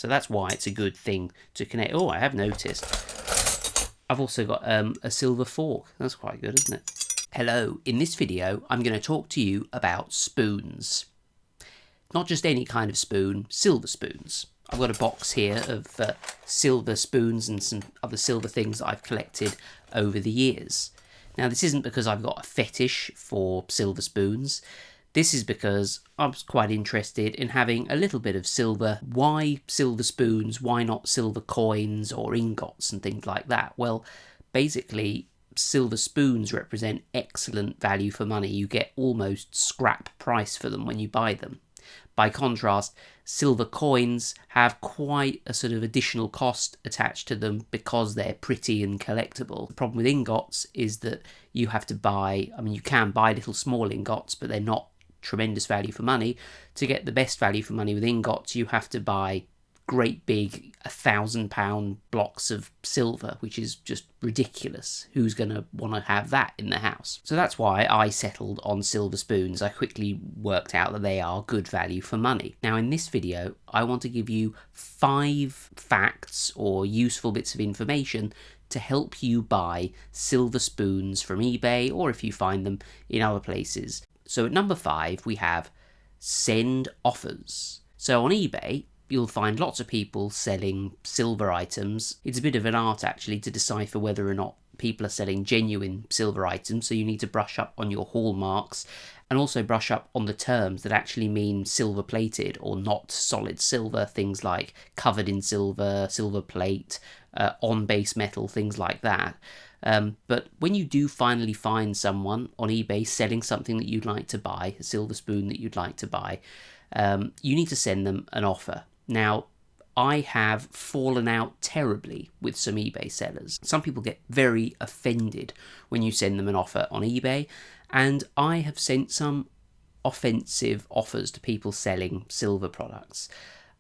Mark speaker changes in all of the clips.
Speaker 1: So that's why it's a good thing to connect. Oh, I have noticed I've also got a silver fork. That's quite good, isn't it? Hello, in this video I'm going to talk to you about spoons. Not just any kind of spoon, silver spoons. I've got a box here of silver spoons and some other silver things that I've collected over the years. Now this isn't because I've got a fetish for silver spoons. This is because I was quite interested in having a little bit of silver. Why silver spoons? Why not silver coins or ingots and things like that? Well, basically, silver spoons represent excellent value for money. You get almost scrap price for them when you buy them. By contrast, silver coins have quite a sort of additional cost attached to them because they're pretty and collectible. The problem with ingots is that you have to buy, you can buy little small ingots, but they're not tremendous value for money. To get the best value for money with ingots, you have to buy great big 1,000-pound blocks of silver, which is just ridiculous. Who's going to want to have that in the house? So that's why I settled on silver spoons. I quickly worked out that they are good value for money. Now in this video, I want to give you 5 facts or useful bits of information to help you buy silver spoons from eBay, or if you find them in other places. So at number 5, we have send offers. So on eBay, you'll find lots of people selling silver items. It's a bit of an art actually to decipher whether or not people are selling genuine silver items, so you need to brush up on your hallmarks and also brush up on the terms that actually mean silver plated or not solid silver, things like covered in silver, silver plate, on base metal, things like that. But when you do finally find someone on eBay selling something that you'd like to buy, a silver spoon that you'd like to buy, you need to send them an offer. Now, I have fallen out terribly with some eBay sellers. Some people get very offended when you send them an offer on eBay, and I have sent some offensive offers to people selling silver products.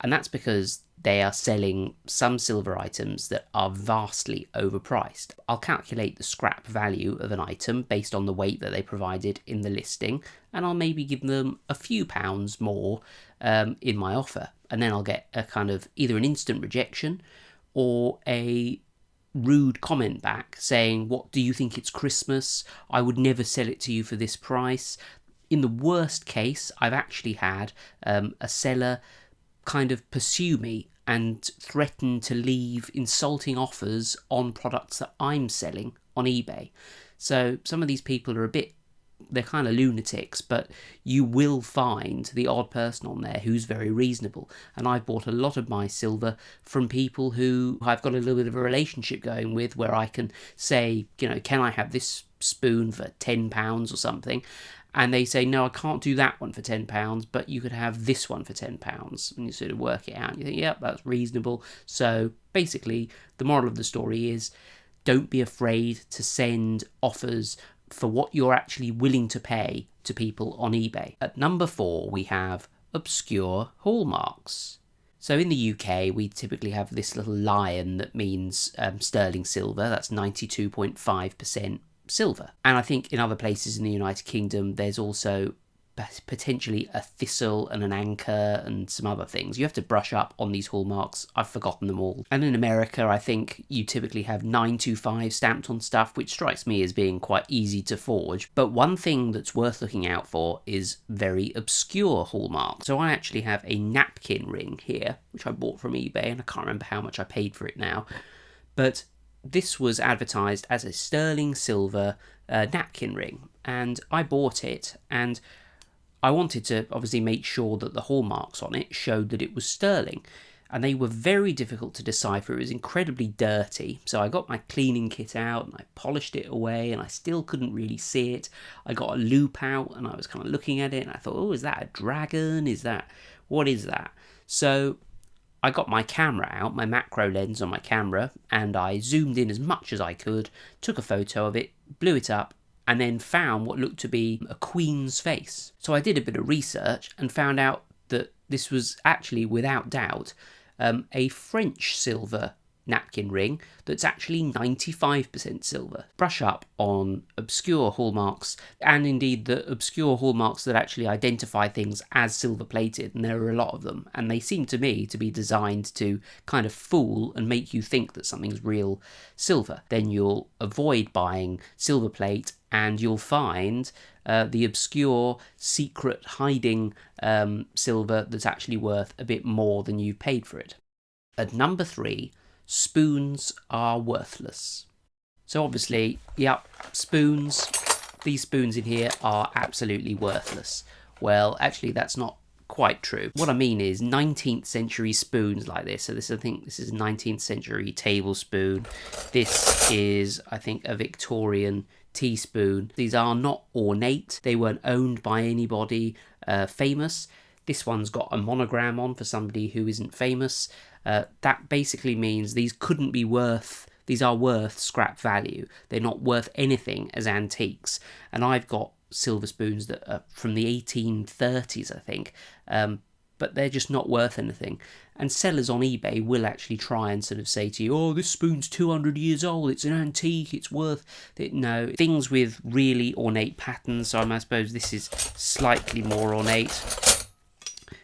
Speaker 1: And that's because they are selling some silver items that are vastly overpriced. I'll calculate the scrap value of an item based on the weight that they provided in the listing, and I'll maybe give them a few pounds more in my offer. And then I'll get a kind of either an instant rejection or a rude comment back saying, "What, do you think it's Christmas? I would never sell it to you for this price." In the worst case, I've actually had a seller kind of pursue me and threaten to leave insulting offers on products that I'm selling on eBay. So some of these people are they're kind of lunatics, but you will find the odd person on there who's very reasonable. And I've bought a lot of my silver from people who I've got a little bit of a relationship going with, where I can say, can I have this spoon for £10 or something? And they say, no, I can't do that one for £10, but you could have this one for £10. And you sort of work it out. You think, yep, that's reasonable. So basically, the moral of the story is, don't be afraid to send offers for what you're actually willing to pay to people on eBay. At number 4, we have obscure hallmarks. So in the UK, we typically have this little lion that means sterling silver. That's 92.5% silver. And I think in other places in the United Kingdom, there's also potentially a thistle and an anchor and some other things. You have to brush up on these hallmarks. I've forgotten them all. And in America, I think you typically have 925 stamped on stuff, which strikes me as being quite easy to forge. But one thing that's worth looking out for is very obscure hallmarks. So I actually have a napkin ring here, which I bought from eBay, and I can't remember how much I paid for it now. But this was advertised as a sterling silver napkin ring, and I bought it, and I wanted to obviously make sure that the hallmarks on it showed that it was sterling, and they were very difficult to decipher. It was incredibly dirty, so I got my cleaning kit out and I polished it away, and I still couldn't really see it. I got a loop out and I was kind of looking at it, and I thought, oh, is that a dragon? What is that? So I got my camera out, my macro lens on my camera, and I zoomed in as much as I could, took a photo of it, blew it up, and then found what looked to be a queen's face. So I did a bit of research and found out that this was actually, without doubt, a French silver napkin ring that's actually 95% silver. Brush up on obscure hallmarks, and indeed the obscure hallmarks that actually identify things as silver plated, and there are a lot of them, and they seem to me to be designed to kind of fool and make you think that something's real silver. Then you'll avoid buying silver plate, and you'll find the obscure, secret, hiding silver that's actually worth a bit more than you've paid for it. At number 3, spoons are worthless. So obviously, yep, spoons, these spoons in here are absolutely worthless. Well, actually that's not quite true. What I mean is 19th century spoons like this. So this, I think this is a 19th century tablespoon. This is, I think, a Victorian teaspoon. These are not ornate. They weren't owned by anybody famous. This one's got a monogram on for somebody who isn't famous. That basically means these couldn't be worth, these are worth scrap value. They're not worth anything as antiques. And I've got silver spoons that are from the 1830s, I think, but they're just not worth anything. And sellers on eBay will actually try and sort of say to you, oh, this spoon's 200 years old, it's an antique, it's worth it. No, things with really ornate patterns, so I suppose this is slightly more ornate.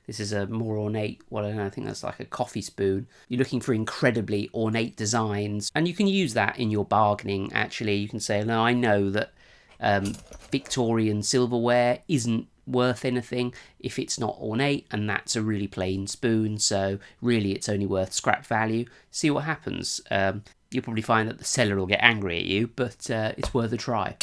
Speaker 1: This is a more ornate, well, I don't know, I think that's like a coffee spoon. You're looking for incredibly ornate designs, and you can use that in your bargaining, actually. You can say, no, I know that Victorian silverware isn't worth anything if it's not ornate, and that's a really plain spoon, so really it's only worth scrap value. See what happens. You'll probably find that the seller will get angry at you, but it's worth a try.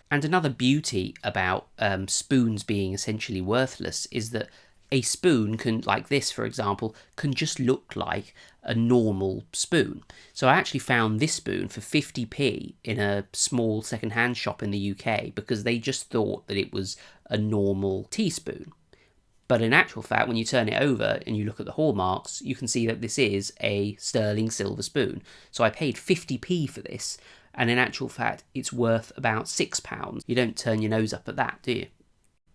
Speaker 1: And another beauty about spoons being essentially worthless is that a spoon can, like this for example, can just look like a normal spoon. So I actually found this spoon for 50p in a small second-hand shop in the UK because they just thought that it was a normal teaspoon. But in actual fact, when you turn it over and you look at the hallmarks, you can see that this is a sterling silver spoon. So I paid 50p for this, and in actual fact, it's worth about £6. You don't turn your nose up at that, do you?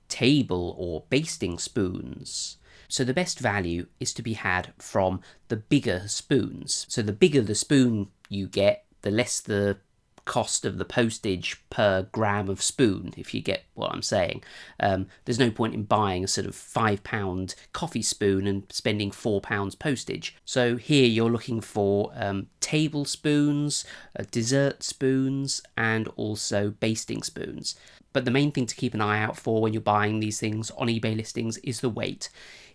Speaker 1: Table or basting spoons. So the best value is to be had from the bigger spoons. So the bigger the spoon you get, the less the cost of the postage per gram of spoon, if you get what I'm saying. There's no point in buying a sort of £5 coffee spoon and spending £4 postage. So here you're looking for tablespoons, dessert spoons, and also basting spoons. But the main thing to keep an eye out for when you're buying these things on eBay listings is the weight.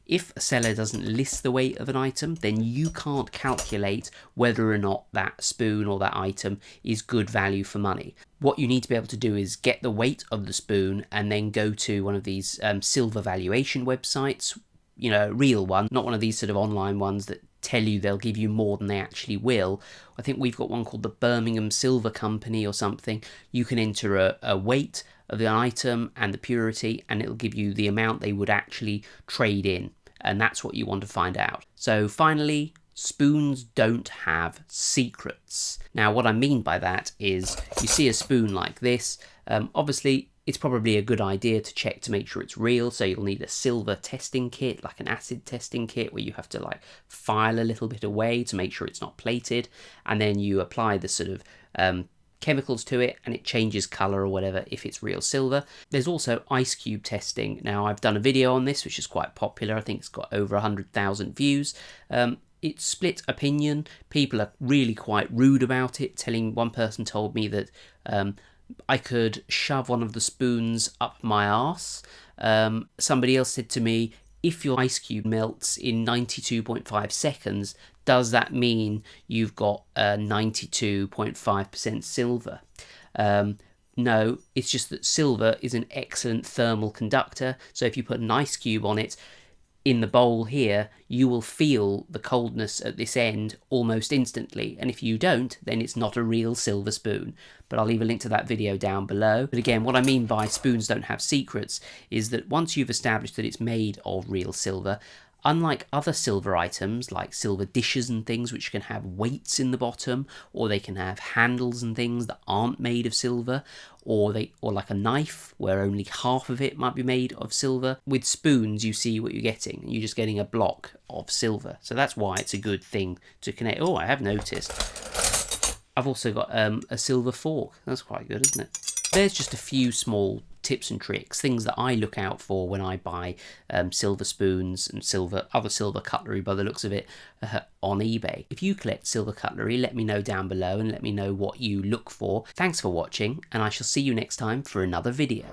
Speaker 1: If a seller doesn't list the weight of an item, then you can't calculate whether or not that spoon or that item is good value for money. What you need to be able to do is get the weight of the spoon and then go to one of these silver valuation websites, you know, a real one, not one of these sort of online ones that tell you they'll give you more than they actually will. I think we've got one called the Birmingham Silver Company or something. You can enter a weight of the item and the purity, and it'll give you the amount they would actually trade in, and that's what you want to find out. So finally, spoons don't have secrets. Now what I mean by that is you see a spoon like this, obviously it's probably a good idea to check to make sure it's real, so you'll need a silver testing kit, like an acid testing kit, where you have to like file a little bit away to make sure it's not plated, and then you apply the sort of chemicals to it and it changes colour or whatever if it's real silver. There's also ice cube testing. Now I've done a video on this which is quite popular. I think it's got over 100,000 views. It's split opinion. People are really quite rude about it. One person told me that I could shove one of the spoons up my arse. Somebody else said to me, if your ice cube melts in 92.5 seconds, does that mean you've got 92.5% silver? No, it's just that silver is an excellent thermal conductor. So if you put an ice cube on it, in the bowl here, you will feel the coldness at this end almost instantly, and if you don't, then it's not a real silver spoon. But I'll leave a link to that video down below. But again, what I mean by spoons don't have secrets is that once you've established that it's made of real silver, Unlike other silver items like silver dishes and things which can have weights in the bottom, or they can have handles and things that aren't made of silver, or like a knife where only half of it might be made of silver, with spoons you see what you're getting. You're just getting a block of silver. So that's why it's a good thing to connect. Oh, I have noticed I've also got a silver fork. That's quite good, isn't it? There's just a few small tips and tricks, things that I look out for when I buy silver spoons and other silver cutlery by the looks of it on eBay. If you collect silver cutlery, let me know down below and let me know what you look for. Thanks for watching, and I shall see you next time for another video.